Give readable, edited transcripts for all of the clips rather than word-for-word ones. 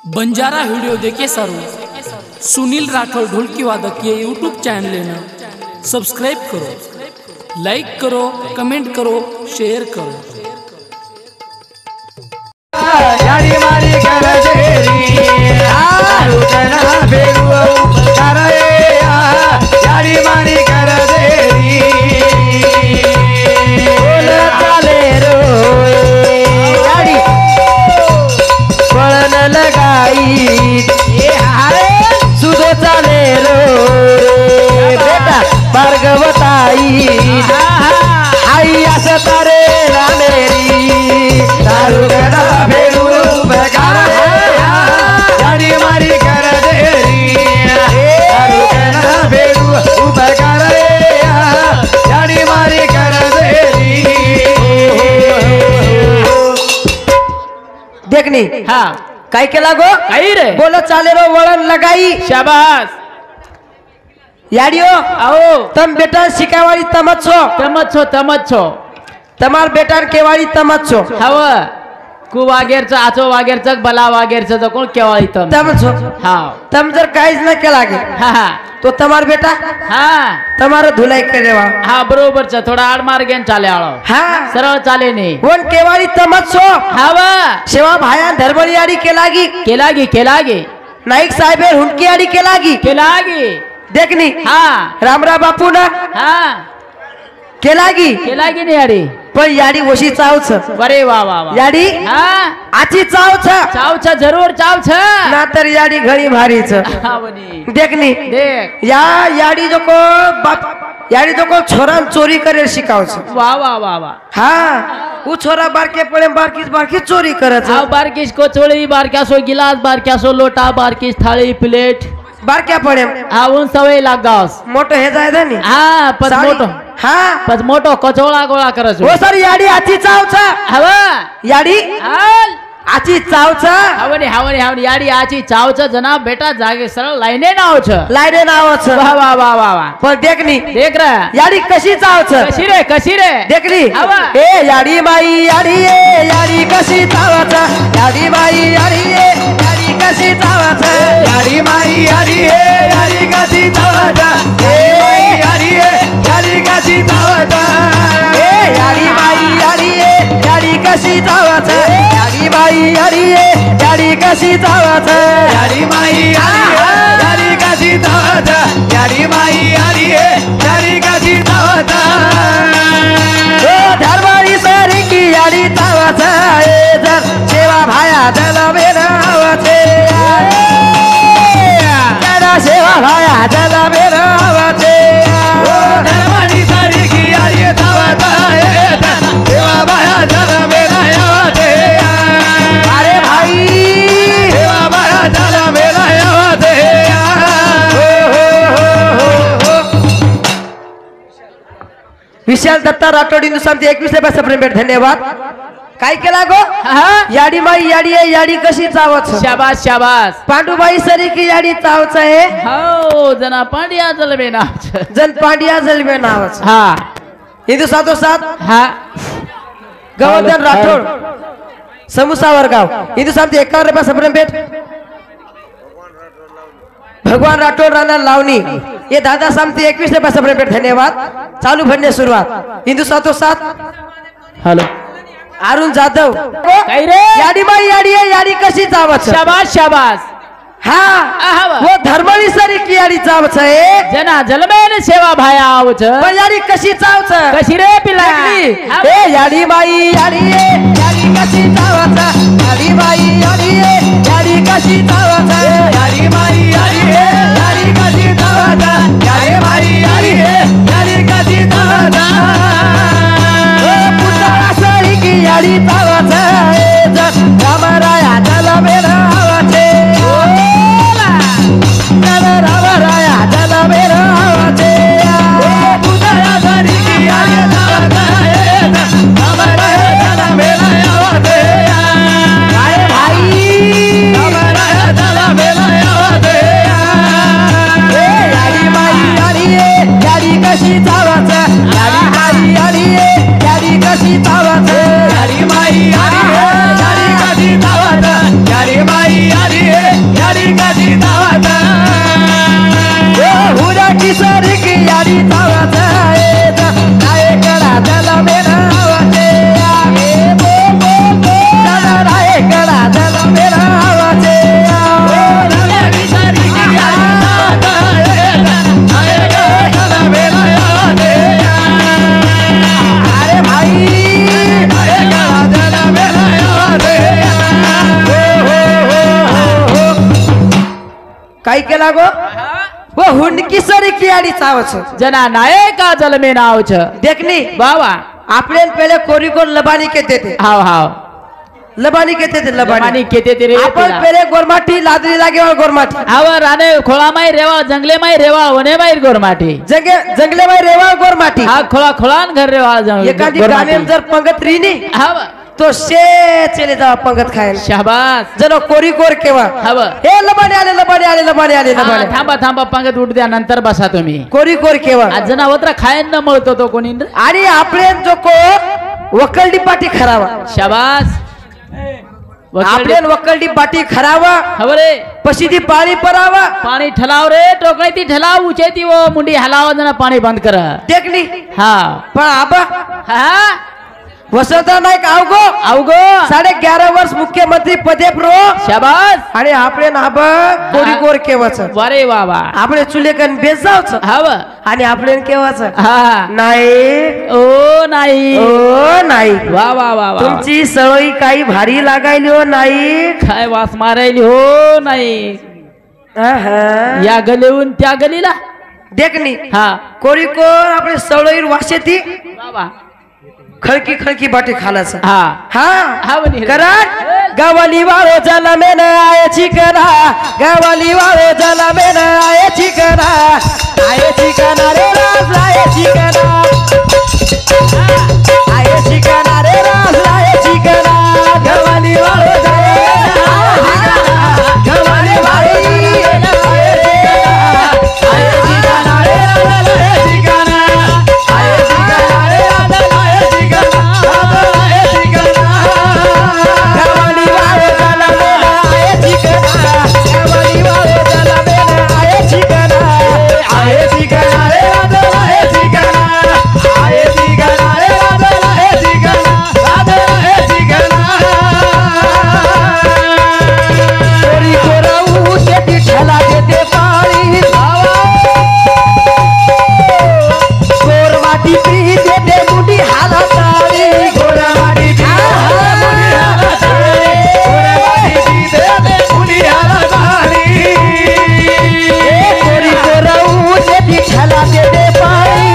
Banjara video देखे सारो सुनील राठौर ढोलकी वादक ये यूट्यूब चैनल लेना सब्सक्राइब करो, लाइक करो, कमेंट करो, शेयर करो। यारी मारी कर देरी आरुतना बेरुआ करे यारी मारी कर देरी बोल चाले रो यारी पळन लगाई ये हारे सुदो चाले रो बेटा भार्गवताई आई असं तारे ना मेरी दारू करा भेरू बगार यारी मारी कर देरी दारू करा भेरू बगार यारी मारी कर देरी देखनी हाँ काय केला गो काही रे बोल चाले रो वळण लगाई शाबास याडियो आओ तम बेटा शिकावाळी तमत छो तमार बेटार केवाळी तमत छो हव कु वागेरचं आचो वागेरचं बला वागेरचं जो कोण केवाळी तम छो हा तम जर काहीच न केला गे हा तो तमार बेटा हा तमार धुलाई करेवा हा बरोबर छ थोडा आडमार घेन चाले आळो हा सरळ चाले नाही कोण केवाळी तमत छो हाव सेवा भाया धर्मळी आडी केलागी केलागी नाईक साहेब हुंडकी आडी केलागी देखनी हा रामरा बापू ना हा केलागी नाही अरे पण याडी वशी चावच अरे वा वा वा याडी हा आची चावच चाव छ जरूर चाव छ ना तर याडी घडी भारीच हा बनी देखनी देख याडी जो को बाप याडी जो को छोरान चोरी करे शिकावच वा वा वा वा हाँ वो छोरा बारके पड़े बारकी चोरी करत हाँ बारकीस कोचोड़ी बारक्या सो गिलास बारक्या सो लोटा बारकीस थाली प्लेट बारक्या पड़े हाँ उन सवय लागगावस मोठो हे जायदा नी हाँ पद सारी- मोटो हाँ पद मोटो कचोळा गोळा करस वो सर याडी आची चावचा हवा याडी हाल आची चावचा हावनी याडी आची चावच जना बेटा जागे सरळ लाईने नाव छ लायडे नावच वा वा वा वा वा पण देखनी देख रे याडी कशी चावच कशी रे देखली हवा ए याडी माई याडी ए याडी कशी चावच याडी माई याडी ए याडी कशी चावच याडी माई याडी ए याडी कशी चावच ए याडी ए याडी कशी चावच ए याडी माई याडी ए याडी कशी चावच याडी माई याडी ए याडी कशी चावच याडी माई याडी कशी चावच याडी माई याडी ए याडी कशी चावच धर्मारी सारी की याडी चावच जर सेवा भाया जल बेरावचे सेवा भाया जल बेरावचे धर्मारी सारी की याडी चावच सेवा भाया जल बेरावचे अरे भाई सेवा भाया जल बेरावचे विशाल दत्ता राठोड हिंदुस्तान 21 पैसा प्रेम धन्यवाद काय केला गो याडी माई याडी आहे याडी कशी चावच शाबास पांडुबाई सरी की याडी चावच आहे हो जना पांड्या जलबे नाव जन पांड्या जलमे नावच हा हिंदू साथ हा गवर्धन राठोड समुसावर गाव हिंदू साथ 51 पैसा प्रेम भेट भगवान राठोड राणा लावणी ये दादा सामती 21 पैसा प्रेम भेट धन्यवाद चालू भरणे सुरुवात हिंदू साथ हॅलो अरुण जाधव काय रे याडी बाई याडी आहे याडी कशी चावच शाबास हाँ वो धर्मली सरी की याडी चावच आहे जना जलमेन सेवा भाया आवच पण याडी कशी चावच कशी रे पिला ए याडी बाई याडी आहे याडी कशी चावच याडी बाई याडी आहे याडी कशी चावच याडी बाई याडी आहे याडी कशी चावच याडी बाई याडी आहे याडी कशी चावच पुतळा सरी की याडी चावच रामराया जल बेरावचे रामराया जल बेरावचे पुतळा सरी की याडी चावच रामराया जल बेरावचे काय भाई रामराया जल काय केला गो वो हुंडकी सरी की आडी चावच जना नायका जलमे नाव छ देखनी बाबा आपले पहिले कोरी कोर लबानी कहते थे हाव हाव लबानी कहते थे लबानी लबानी केते ते रे आपण पहिले गोरमाटी लादरी लागे और गोरमाटी हाव राणे खोळामाई रेवा जंगलेमाई रेवा वनेमाई गोरमाटी जंगले में रेवा गोरमाटी हा खोळा खोळान घर रेवा जंगल एखादी गाने में जर पंगत रीनी हाव तो से चले जा पंगत खायला शाबास जनो कोरी कोर केवा हाव हे लबानी आले लबानी आले लबानी आले हा, लबानी थांबा थांबा पंगत उठ द्या नंतर बसा तुम्ही कोरी कोर केवा आज जनावत्र खायन न मळतो तो कोणी आणि आपले जो को वकलडी पाटी खरावा शाबास आपले वकलडी पाटी खरावा हवरे पशी ती पाणी परावा पाणी ठलाव रे टोकळी ती ठलाव उचेती वो मुंडी हलाव जना पाणी बंद कर देखली हा पण आबा हा वसंतराव नाईक आवगो अवगो 11.5 वर्ष मुख्यमंत्री पदे प्रो शाबास आणि आपले नाबा कोरी कोर केवाच वारे बाबा आपले चुलेकन बेस जावच हव आणि आपले केवाच हा नाही ओ नाही ओ नाही वा वा वा वा तुमची सवयी काही भारी लागायली हो नाही काय वास मारायली हो नाही आहा. या गलीहून त्या गलीला देखनी हा कोरी कोर आपले सवळीर वाशेती बाबा खळकी खळकी बाटी खालाच हा हा हा बनी करा गवली वाळो जलमेन आयची करा गवली वाळो जलमेन आयची करा आयची करा रे राज आयची करा आयची करा रे राज आयची करा गवली वाळो गवली वाळी आयची करा आयची करा रे राज आयची करा आयची करा रे राज आयची करा आयची करा गवली वाळो जलमेन आयची करा गवली वाळो जलमेन आयची करा आयची करा रे राज आयची करा आयची करा रे राज आयची करा राज आयची करा कोरी कोराऊ शेती ठला देते पाणी गोर माटी पी देते मुठी हाला ताळी गोर माटी पी मुठी हाला ताळी गोर माटी पी देते मुठी हाला ताळी कोरी कोराऊ शेती ठला देते पाणी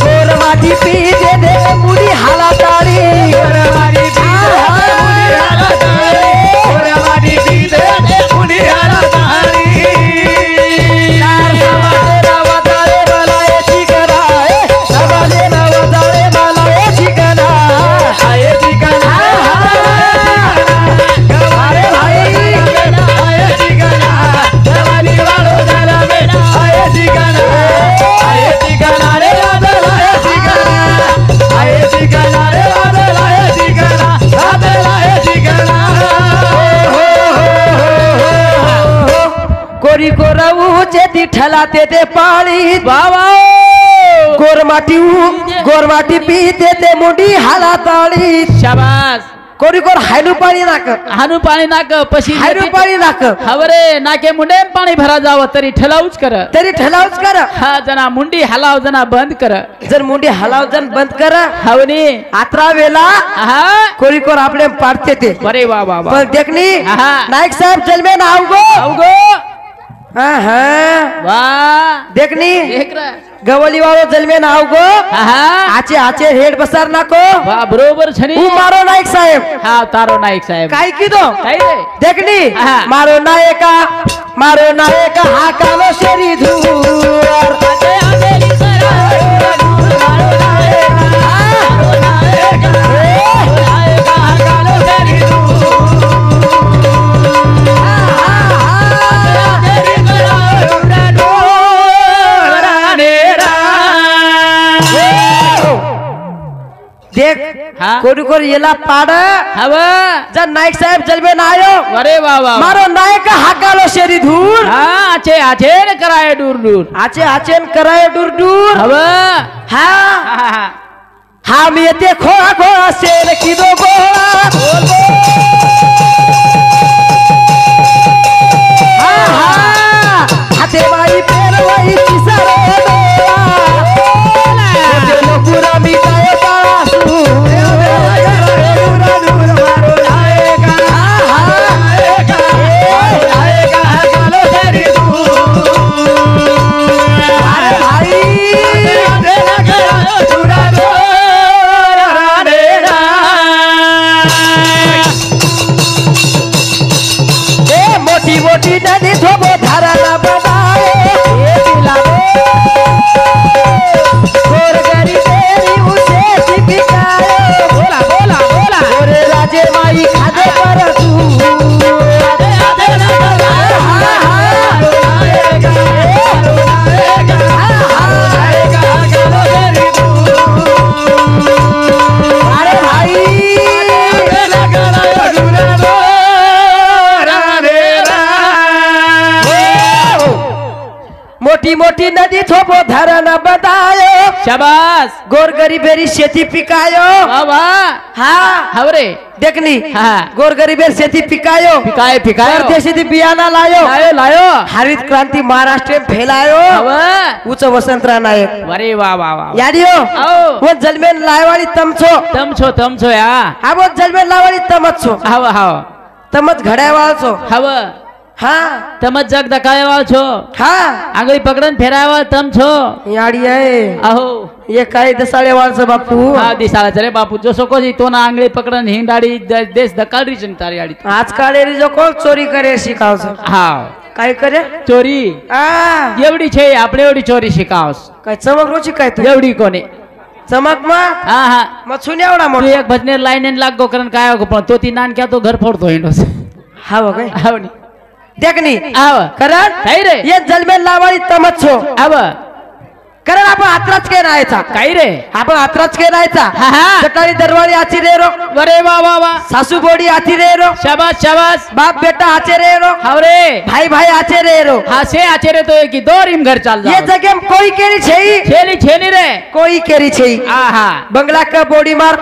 गोर माटी पी देते मुठी हाला ताळी गोर माटी पी मुठी हाला ताळी गोर माटी पी देते मुठी हाला ताळी चार समाले नावाताळे मला याची करा समाले नावाताळे मला याची करा आयची करा गवारे भाई आयची करा गवाली वाळो झाला बेटा आयची करा आयची करा रे राधला आयची करा आयची करा रे राधला आयची करा राधला आयची करा कोरी कोराऊ चेती ठलाते ते पाळी बाबा गोरमाटी पीते ते मुंडी हाला ताळी शाबास कोरी कोर हायनू पाणी नाक हानू पाणी नाक पशी हायनू पाणी नाक हवरे नाके मुंडे पाणी भरा जावं तरी ठलावच कर तरी ठलावच कर हा जना मुंडी हलाव जना बंद कर जर मुंडी हलाव जन बंद कर हवनी आत्रा वेला हा कोरी कोर आपले पाडते ते बरे वा वा वा पण देखनी आहा. नाईक साहेब जलमे ना आवगो अवगो आहा वा देखनी देख रा गवली वाळो जलमे ना आवगो आहा आचे आचे हेड बसार नाको वा बरोबर छनी तू मारो नाईक साहेब हा तारो नाईक साहेब काय कीधो काय रे देखनी आहा. मारो नायका हा कालो शेरी धूर आजे आजेली सरा मारो नायका मारो नायका नायका कालो तेरी देख हा. कोडी कोडी येला पाड हवा जर नाईक साहेब जलमे ना आयो अरे वा वा मारो नायका हा कालो शेरी धूर हा आचे आचे न कराय दूर दूर आचे आचेन कराय दूर दूर हवा हा हा हा हम येते खोळा खोळा शेर की दो गोळा हा हा हाते बाई पेरवाई तिसरा डोळा ते नकुरा मी काय पासू मारो नायका हा हा नायका मोटी नदी थोबो धाराला बनाए गोर गरीबेरी उसे पिकाए बोला बोला बोला गोरे राजे माई खादे परसू अरे भाई मोटी मोटी नदी थोपो धरण बतायो शाबास गोर गरीबेरी शेती पिकायो वाह वाह हा हवरे देखनी हा. गोर गरीबेर शेती पिकायो पिकाय पिकाय परदेशी बियाणा लायो लायो लायो हरित क्रांती महाराष्ट्र में फैलायो हव उच्च वसंतरा नायक अरे वाह वाह वाह याडियो आओ. वो जलमेन लायवाड़ी तमछो तम छो या हा वो जलमेन लायवाड़ी तमत छो हव हव तमत घड्यावाळ छो हव हा तमत जग दकायवाळ छो हा आंगળી पकडन फेरायवाळ तम छो याडी आहे अहो ये काय दसाळे वाळचं बापू हा दिसाळा चले बापू जो सको जी तो ना आंगળી पकडन हिंडाडी देश दकाळरी ची तारी आडी आज काळेरी जो कोण चोरी करे शिकावस हा काय करे चोरी आ एवढी छे आपले एवढी चोरी शिकावस काय चमक रोची काय तू एवढी कोणी चमक मा हा हा मछुन एवढा तू मोठा एक भजनेर लाईन लाग गो करण काय हो पण तो ती नानक्या तो घर फोडतो हिंडोस हा बघ हाव नी देखनी आव करण काय रे ये जलमेन लावाळी तमत छो आव करण आपण आत्राच के राहायचा काय रे आपण आत्राच के राहायचा हा हा चटाळी दरवाळी आची रे रो अरे वा वा वा सासू बोडी आची रे रो शाबास शाबास बाप बेटा आचे रे रो हाव रे भाई भाई आचे रे रो हा से आचेरे तो की दो रिम घर चाल ये जाओ जगह में कोई केरी छई छेली छेली रे कोई केरी छई आहा बंगला का बोडी मार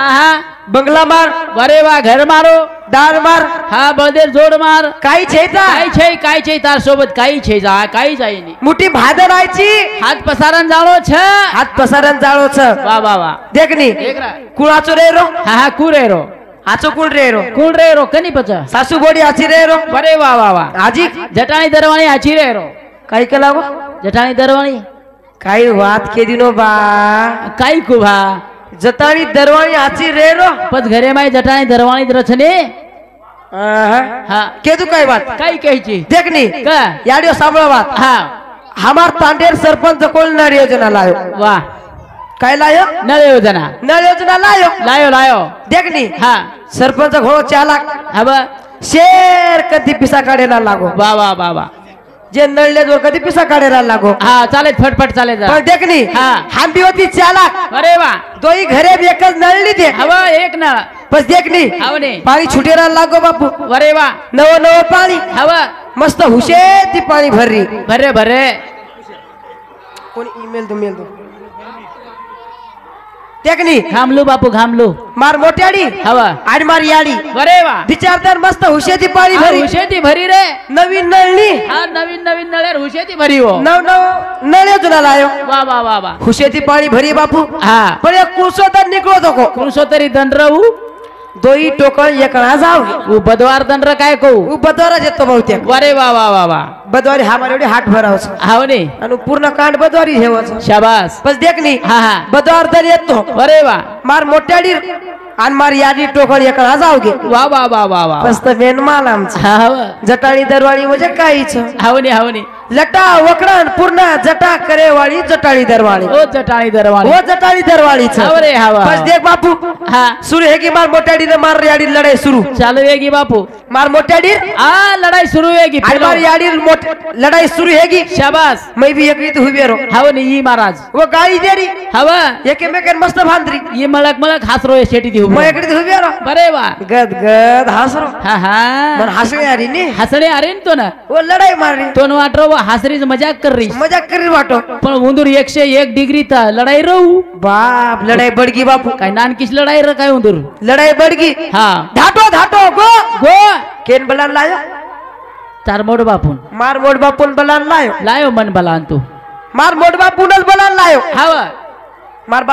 आहा बंगला मार अरे वा घर मारो दार मार हा बळदेर जोड मार काही छेता काय छै तार सोबत काही छै जा काही जाई नी मुठी भादर आयची हात पसारन जाळो छ हात पसारन जाळो छ वा वा वा देखनी देख रा कुळाचो रे रो हा हा कुरे रो आचो कुळ रे रो कुल रे रो कनी पच सासू बोडी आची रे रो अरे वा वा वा आजी जटाणी दरवाणी आची रे रो काही केला गो जटाणी दरवाणी काही वात के दिनो बा काही कुभा जताणी दरवाणी आची रे रो पच घरे माई जटाणी दरवाणी रचने हा केदू काय बात काही कहची देखनी का याडियो सांभळा बात हा हमार तांडेर सरपंच कोल नळ योजना लायो वा काय लायो नळ योजना नळ योजना लायो लायो लायो देखनी हा सरपंच घोडो 4 लाख हा बा शेर कधी पिसा काढेला लागो वा वा वा वा जे नळले जोर कधी पिसा काढेला लागो हा चालेल फटफट चालेल जा पण देखनी हा. हम भी होती 4 लाख अरे वा दोई घरे भी एकच नळली दे हवा एक ना बस देखनी हावने पाणी छुटेला लागो बापू अरे वा नव नव पाणी हवा मस्त हुशे ती पाणी भररी भरे भरे कोण ईमेल दो मेल दो देखनी घामलू बापू घामलू मार मोट्याडी हवा आणि मार याडी अरे वा विचारदार मस्त हुशेती पाणी भरी हुशेती भरी रे नवीन नळणी हा नवीन नवीन नळेर हुशेती भरी हो नव नव नळे तुला लायो वा वा वा वा हुशेती पाणी भरी बापू हा पण एक कुळसो तर निघलो तो कुणसो तरी दंडरवू दोई टोकळ एकणा जाव उ बदवार दंडर काय कहू उ बदवारा येतो बहुतेक अरे वा वा वा वा बदवारी हा मारे हाट भरावच हावने आणि पूर्ण कांड बदवारी हेवच शाबास बस देखनी हा हा बदवार तर येतो अरे वा मार मोट्याडी आणि मार याडी टोकळ एकणा जाव गे वा वा वा वा वा मस्त मेन माल आमचा हा हवा जटाळी दरवाळी म्हणजे काहीच हावने हावने लटा वकडण पूर्ण जटा करेवाळी जटाळी दरवाळी ओ जटाणी दरवाणी हो जटाळी दरवाळीच अरे हवा बस देख बापू हा सुरू है की मार मोट्याडीने मार याडी लढाई सुरू चालू है की बापू मार मोट्याडी आ लड़ाई शुरू है की आणि मार याडी लढाई सुरू है की शाबास मैं भी एक हुबे रो हावने ई महाराज वो गाडी देरी हवा एकेमेकान मस्त भांदरी ये मळक मळक हासरो है शेटी दी मैं एकडी हुबे रो बरे वा गद गद हसरो हा मन हा हसणे यारी नी हसणे अरे न तो ना वो लढाई मारली तो न वाटरो वो हासरीच मजाक कर रही मजाक करी वाटो पण उंदूर 101 डिग्री ता लढाई रहू बाप लढाई बडगी बापू काय नानकीच लढाई र काय उंदूर लढाई बडगी हा धाटो धाटो गो गो केन बलान लायो तार मोड बापून मार मोड बापून बलान लायो लायो मन बलान तू मार मोड बापूनच बलान लायो हावा मार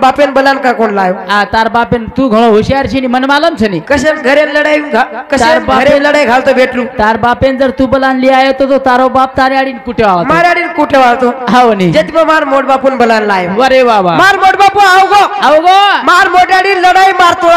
बापेन बलान का कोण लायो आ तार बापेन तू घणो होशियार छी नी मन मालम छ नी कशे घरे लढाई कशे तार बापेन- घरे लढाई घालतो भेटलू तार बापेन जर तू बलान लिया आयो तो तारो बाप तारे आडीन कुटे आवा माराडी कुठे वाळतो हाव नी जेत मार मोड बापून बलान लायो अरे बाबा मार मोड बापू आओ गो आओ गो मार मोटाडी लढाई मारतो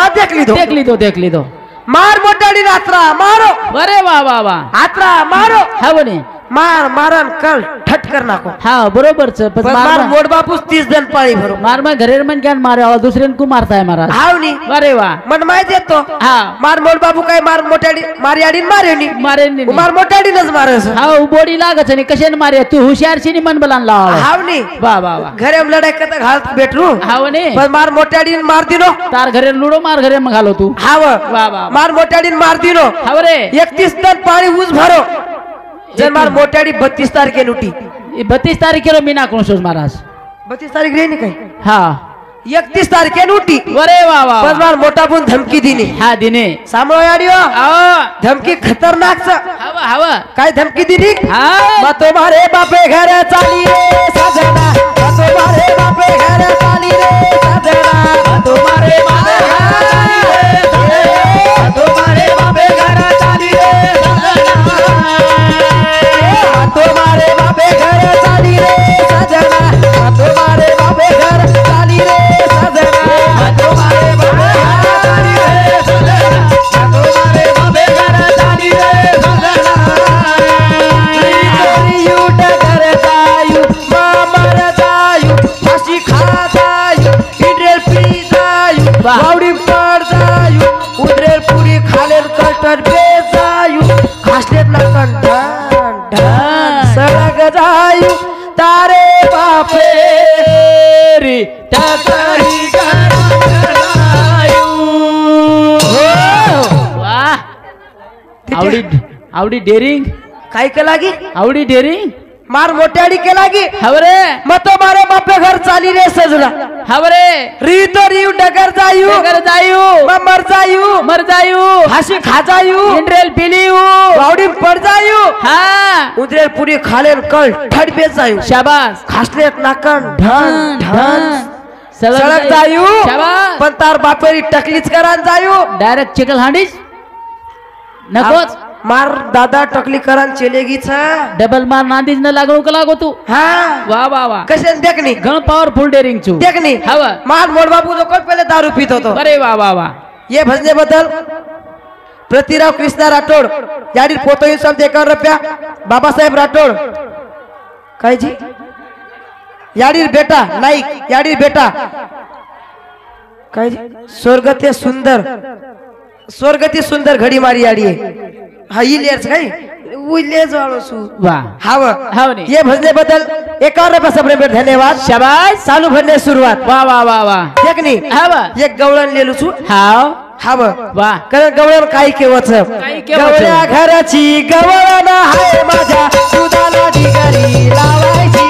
देखली तो देख ली तो मार मोटा मोठ्याडी नात्रा मारो अरे वा वा वा आत्रा मारो हा म्हणे मार मारन कल ठटकर नाको हा बरोबरच पण मार मोड बापूस 30 जण पाळी भरो मार मग घरेर मन क्या मारे दुसऱ्यान को मारताय महाराज हावनी अरे वा मन माहिती येतो हा मार मोड बापू काय मार मोठ्याडी मारियाडी मारेनी मारे मार मोठ्याडीनच मारस हा बोडी लागच आणि कशाने मारे तू हुशारशी मन बलान लाव हावनी वा वा वा घरे लढाई करता घालत भेटरू हा म्हणे पण मार मोठ्याडीन मार दिनो तार घरे लुडो मार घरे मग घालो तू हाव वा वा मार मोठ्याडीन मार दिनो हा रे 31 टन पाणी ऊस भरो जर मार मोठ्याडी 32 तारखे उठी 32 तारीखेला मी नाकून सोज महाराज 32 तारीख रे काय हा 31 तारखे उठी अरे वा वा पण मार मोठा पण धमकी दिली हा दिने सांभाळ याडियो हा धमकी खतरनाक हवा हवा काय धमकी दिली हा मग तुम्हारे बापे घर चाली रे सजना मग तुम्हारे बापे घर चाली रे सजना मग तुम्हारे बापे घर चाली रे सजना मग तुम्हारे बापे घर चाली रे सजना मग तुम्हारे बापे घर चाली रे सजना मग तुम्हारे बापे घर चाली रे सजना मग तुम्हारे बापे घर चाली रे सजना मग तुम्हारे बापे घर चाली रे सजना बावडी पड जायू उद्रेल पुरी खालेल कष्टर बेजायू खासलेत ना कंठन सडक जायू तारे बापे रे टकरी वाह आवडी आवडी डेरिंग काय केला गी आवडी डेरिंग मार मोठ्याडी केला गी हवरे मग तो मारे बापे घर चाली रे सजना हवरे री तो रिव डगर जायू कर जायू मर जायू हाशी खा जायू इंद्रेल पिलियू बावडी पड जायू हा उद्रेल पुरी खालेल कळ ठडबे जायू शाबास खासलेत नाकन ढन ढन सडक जायू शाबास पण तार बापेरी टकलीच करान जायू डायरेक्ट चिकल हांडीस नकोच मार दादा टकली करान चलेगी छा डबल मार नांदीज न लागू का लागो तू हा वाह वाह वाह कसे देखनी गण पावरफुल डेरिंग छू देखनी हवा मार मोड बाबू जो कोण पहिले दारू पीत होतो अरे वाह वाह वाह ये भजने बद्दल प्रतिराव कृष्णा राठोड याडी फोटो येऊन सब 51 रुपया बाबासाहेब राठोड काय जी याडी बेटा नाईक याडी बेटा काय जी स्वर्गते सुंदर घडी मारी याडी हा इलेच काय उलेज वाळो सु वाह हाव हाव नी ये भजने बद्दल 51 रुपया सबने बेट धन्यवाद शाबाश चालू भजने सुरुवात वाह वाह वाह वाह देखनी हवा एक गवळण लेलू छु हाव हाव वाह कारण गवळण काय केवच काही केवच. गवळ्या घराची गवळण हाय माझ्या सुदाला ढिगारी लावायची